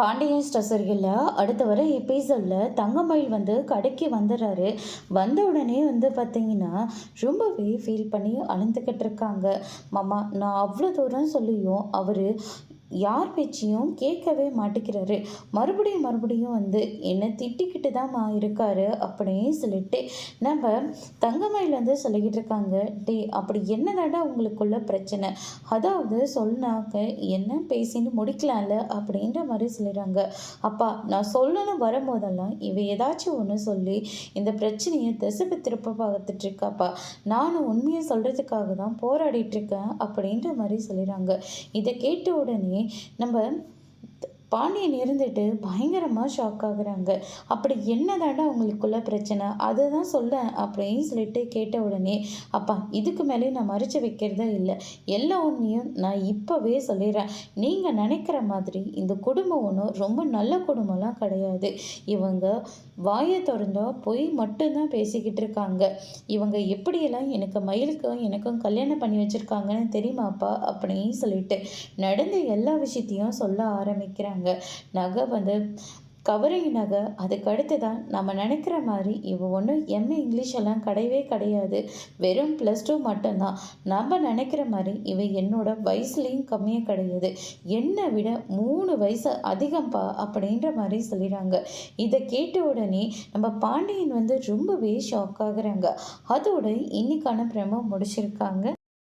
பாண்டியன் ஸ்டோர்ஸில் அடுத்த வர எபிசோடில் தங்கமயில் கடைக்கு வந்துடுறாரு. வந்த உடனே பார்த்தீங்கன்னா ரொம்பவே ஃபீல் பண்ணி அழுந்துக்கிட்டு இருக்காங்க. மாமா, நான் அவ்வளோ தூரம் சொல்லியும் அவர் யார் பேச்சையும் கேட்கவே மாட்டேங்கிறாரு. மறுபடியும் மறுபடியும் என்னை திட்டிக்கிட்டு தான் இருக்காரு அப்படின்னு சொல்லிட்டு நம்ம தங்கமயில் சொல்லிக்கிட்டு இருக்காங்க. டே, அப்படி என்னதாண்டா உங்களுக்குள்ள பிரச்சனை? அதாவது சொன்னாக்க என்ன பேசின்னு முடிக்கலாம்ல அப்படின்ற மாதிரி சொல்லிடுறாங்க. அப்பா, நான் சொல்லணும் வரும்போதெல்லாம் இவ ஏதாச்சும் ஒன்று சொல்லி இந்த பிரச்சனையை திசைப்பு திருப்ப பார்த்துட்டு இருக்காப்பா. நானும் உண்மையை சொல்கிறதுக்காக தான் போராடிட்டு இருக்கேன் அப்படின்ற மாதிரி சொல்லிடுறாங்க. இதை கேட்ட உடனே நம்ம பாண்டியன் இருந்துட்டு பயங்கரமாக ஷாக் ஆகுறாங்க. அப்படி என்னதாண்டா உங்களுக்குள்ள பிரச்சனை, அதுதான் சொல்ல அப்படின்னு சொல்லிட்டு கேட்ட உடனே, அப்பா, இதுக்கு மேலே நான் மறைச்சு வைக்கிறதே இல்லை. எல்லா உண்மையும் நான் இப்போவே சொல்லிடுறேன். நீங்கள் நினைக்கிற மாதிரி இந்த குடும்பம் ஒன்றும் ரொம்ப நல்ல குடும்பம்லாம் கிடையாது. இவங்க வாயை திறந்தா பொய் மட்டும்தான் பேசிக்கிட்டு இருக்காங்க. இவங்க எப்படியெல்லாம் எனக்கு மயிலுக்கும் எனக்கும் கல்யாணம் பண்ணி வச்சுருக்காங்கன்னு தெரியுமாப்பா அப்படின்னு சொல்லிட்டு நடந்த எல்லா விஷயத்தையும் சொல்ல ஆரம்பிக்கிறாங்க. நகை கவரிங் நகை, அதுக்கு அடுத்து தான் நம்ம நினைக்கிற மாதிரி இவ ஒன்றும் எம்ஏ இங்கிலீஷ் எல்லாம் கிடையவே கிடையாது. வெறும் +2 மட்டும்தான். நம்ம நினைக்கிற மாதிரி இவ என்னோட வயசுலேயும் கம்மியாக கிடையாது. என்னை விட 3 வயசு அதிகம்ப்பா அப்படின்ற மாதிரி சொல்லிடுறாங்க. இதை கேட்ட உடனே நம்ம பாண்டியன் ரொம்பவே ஷாக் ஆகுறாங்க. அதோட இன்னைக்கான பிரமோ முடிச்சிருக்காங்க.